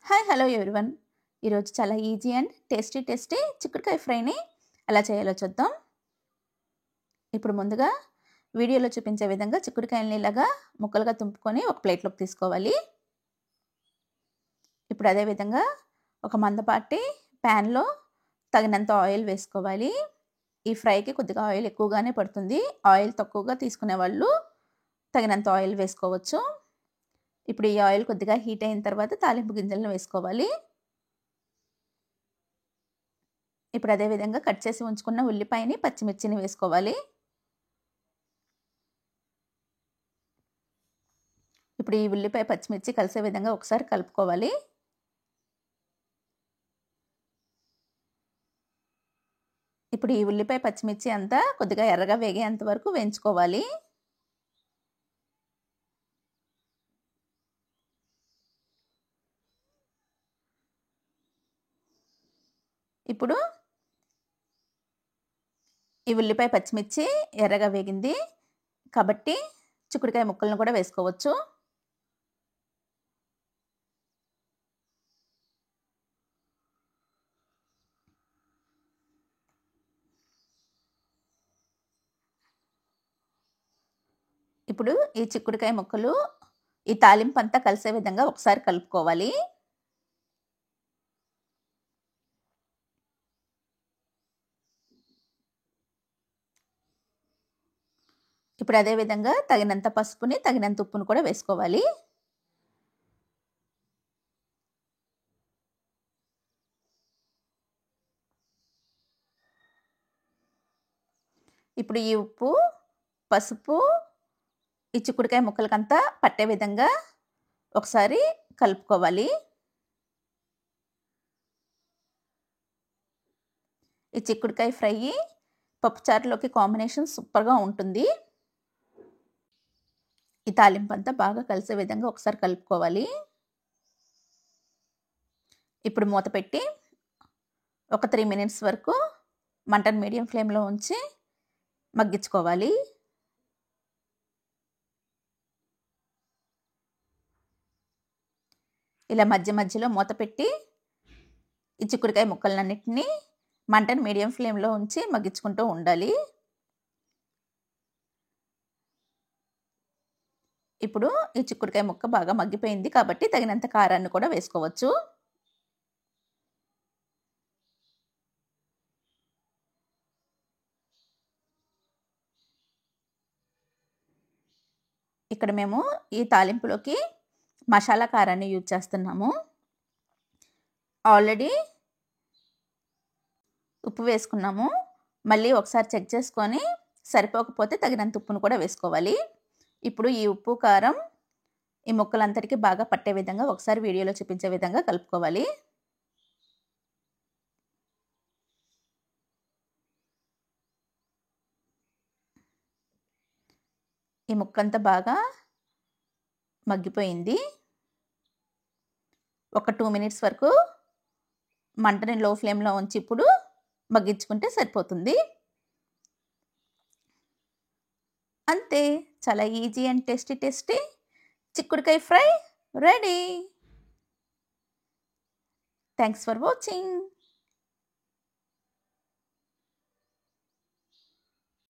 Hi hello everyone. ఈరోజు చాలా easy and tasty చిక్కుడుకాయ ఫ్రైని ఎలా చేయాలో చూద్దాం. ఇప్పుడు ముందుగా వీడియోలో చూపించే విధంగా చిక్కుడుకాయలని ఇలాగా ముక్కలుగా తుంపుకొని ఒక ప్లేట్లోకి తీసుకోవాలి. ఇప్పుడు అదేవిధంగా ఒక మందపాటి ప్యాన్లో తగినంత ఆయిల్ వేసుకోవాలి. ఈ ఫ్రైకి కొద్దిగా ఆయిల్ ఎక్కువగానే పడుతుంది. ఆయిల్ తక్కువగా తీసుకునే వాళ్ళు తగినంత ఆయిల్ వేసుకోవచ్చు. ఇప్పుడు ఈ ఆయిల్ కొద్దిగా హీట్ అయిన తర్వాత తాలింపు గింజలను వేసుకోవాలి. ఇప్పుడు అదేవిధంగా కట్ చేసి ఉంచుకున్న ఉల్లిపాయని పచ్చిమిర్చిని వేసుకోవాలి. ఇప్పుడు ఈ ఉల్లిపాయ పచ్చిమిర్చి కలిసే విధంగా ఒకసారి కలుపుకోవాలి. ఇప్పుడు ఈ ఉల్లిపాయ పచ్చిమిర్చి అంతా కొద్దిగా ఎర్రగా వేగేంత వరకు వేయించుకోవాలి. ఇప్పుడు ఈ ఉల్లిపాయ పచ్చిమిర్చి ఎర్రగా వేగింది కాబట్టి చిక్కుడుకాయ ముక్కలను కూడా వేసుకోవచ్చు. ఇప్పుడు ఈ చిక్కుడుకాయ ముక్కలు ఈ తాలింపు అంతా కలిసే విధంగా ఒకసారి కలుపుకోవాలి. ఇప్పుడు అదేవిధంగా తగినంత పసుపుని తగినంత ఉప్పును కూడా వేసుకోవాలి. ఇప్పుడు ఈ ఉప్పు పసుపు ఈ చిక్కుడుకాయ ముక్కలకంతా పట్టే విధంగా ఒకసారి కలుపుకోవాలి. ఈ చిక్కుడుకాయ ఫ్రై పప్పుచారులోకి కాంబినేషన్ సూపర్గా ఉంటుంది. ఈ తాలింపు అంతా బాగా కలిసే విధంగా ఒకసారి కలుపుకోవాలి. ఇప్పుడు మూత పెట్టి ఒక 3 మినిట్స్ వరకు మంటను మీడియం ఫ్లేమ్లో ఉంచి మగ్గించుకోవాలి. ఇలా మధ్య మధ్యలో మూత పెట్టి ఈ చిక్కుడుకాయ ముక్కలన్నిటినీ మంటను మీడియం ఫ్లేమ్లో ఉంచి మగ్గించుకుంటూ ఉండాలి. ఇప్పుడు ఈ చిక్కుడుకాయ ముక్క బాగా మగ్గిపోయింది కాబట్టి తగినంత కారాన్ని కూడా వేసుకోవచ్చు. ఇక్కడ మేము ఈ తాలింపులోకి మసాలా కారాన్ని యూజ్ చేస్తున్నాము. ఆల్రెడీ ఉప్పు వేసుకున్నాము. మళ్ళీ ఒకసారి చెక్ చేసుకొని సరిపోకపోతే తగినంత ఉప్పును కూడా వేసుకోవాలి. ఇప్పుడు ఈ ఉప్పు కారం ఈ ముక్కలంతటికి బాగా పట్టే విధంగా ఒకసారి వీడియోలో చూపించే విధంగా కలుపుకోవాలి. ఈ ముక్కంతా బాగా మగ్గిపోయింది. ఒక 2 మినిట్స్ వరకు మంటని లో ఫ్లేమ్లో ఉంచి ఇప్పుడు మగ్గించుకుంటే సరిపోతుంది. అంతే, చాలా ఈజీ అండ్ టేస్టీ చిక్కుడుకాయ fry ready. Thanks for watching.